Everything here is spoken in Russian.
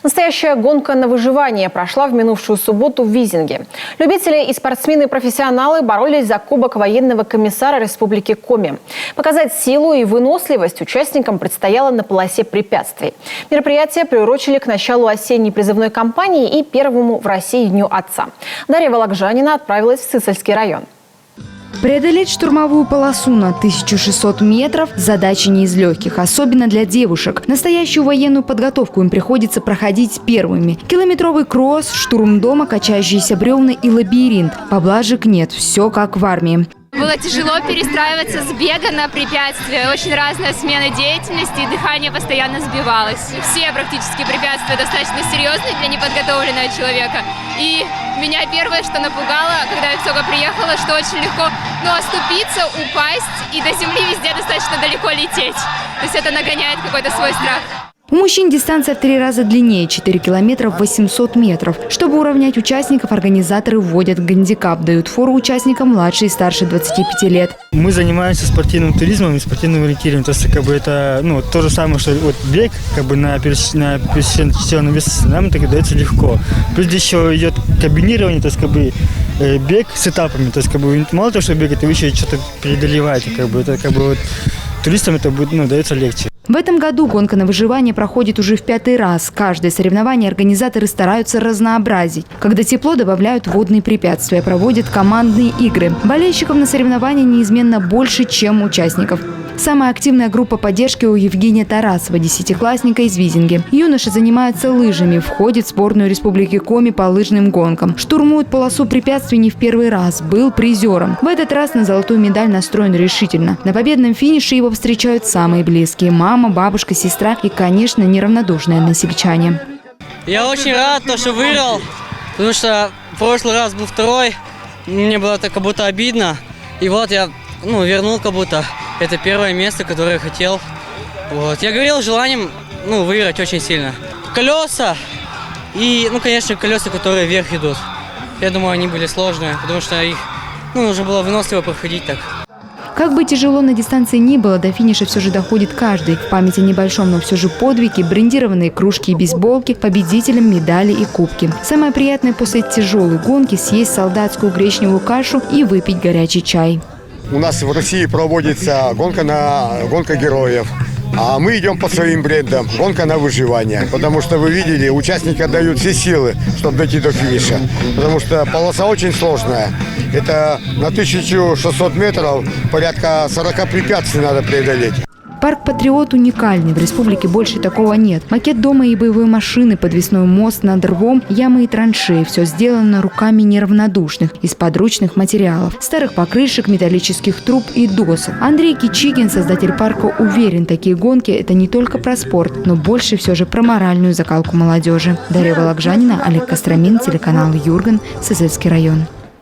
Настоящая гонка на выживание прошла в минувшую субботу в Визинге. Любители и спортсмены-профессионалы боролись за кубок военного комиссара Республики Коми. Показать силу и выносливость участникам предстояло на полосе препятствий. Мероприятие приурочили к началу осенней призывной кампании и первому в России Дню Отца. Дарья Вологжанина отправилась в Сысольский район. Преодолеть штурмовую полосу на 1600 метров – задача не из легких, особенно для девушек. Настоящую военную подготовку им приходится проходить первыми. Километровый кросс, штурм дома, качающиеся бревна и лабиринт. Поблажек нет, все как в армии. Было тяжело перестраиваться с бега на препятствия. Очень разная смена деятельности, и дыхание постоянно сбивалось. Все практически препятствия достаточно серьезные для неподготовленного человека. И меня первое, что напугало, когда я только приехала, что очень легко оступиться, упасть и до земли везде достаточно далеко лететь. То есть это нагоняет какой-то свой страх. У мужчин дистанция в 3 раза длиннее – 4 километра 800 метров. Чтобы уравнять участников, организаторы вводят гандикап, дают фору участникам младше и старше 25 лет. Мы занимаемся спортивным туризмом и спортивным ориентированием. То есть это то же самое, что бег на пересеченном весе нам это дается легко. Плюс еще идет комбинирование, то есть бег с этапами. То есть мало того, что бегать, вы еще что-то преодолеваете. Туристам это будет дается легче. В этом году гонка на выживание проходит уже в 5-й раз. Каждое соревнование организаторы стараются разнообразить. Когда тепло, добавляют водные препятствия, проводят командные игры. Болельщиков на соревнования неизменно больше, чем участников. Самая активная группа поддержки у Евгения Тарасова, 10-классника из Визинги. Юноши занимаются лыжами, входит в сборную Республики Коми по лыжным гонкам. Штурмует полосу препятствий не в первый раз, был призером. В этот раз на золотую медаль настроен решительно. На победном финише его встречают самые близкие – мама, бабушка, сестра и, конечно, неравнодушные односельчане. Я очень рад, что выиграл, потому что в прошлый раз был второй, мне было как будто обидно. И вот я вернул как будто. Это первое место, которое я хотел. Я говорил желанием выиграть очень сильно. Колеса и, конечно, колеса, которые вверх идут. Я думаю, они были сложные, потому что их нужно было выносливо проходить так. Как бы тяжело на дистанции ни было, до финиша все же доходит каждый. В память о небольшом, но все же подвиге, брендированные кружки и бейсболки, победителям медали и кубки. Самое приятное после тяжелой гонки – съесть солдатскую гречневую кашу и выпить горячий чай. У нас в России проводится гонка героев, а мы идем по своим брендам, гонка на выживание. Потому что вы видели, участники отдают все силы, чтобы дойти до финиша. Потому что полоса очень сложная. Это на 1600 метров порядка 40 препятствий надо преодолеть. Парк «Патриот» уникальный. В республике больше такого нет. Макет дома и боевой машины, подвесной мост над рвом, ямы и траншеи. Все сделано руками неравнодушных, из подручных материалов. Старых покрышек, металлических труб и досок. Андрей Кичигин, создатель парка, уверен, такие гонки – это не только про спорт, но больше все же про моральную закалку молодежи. Дарья Вологжанина, Олег Костромин, телеканал Юрган, Сысольский район.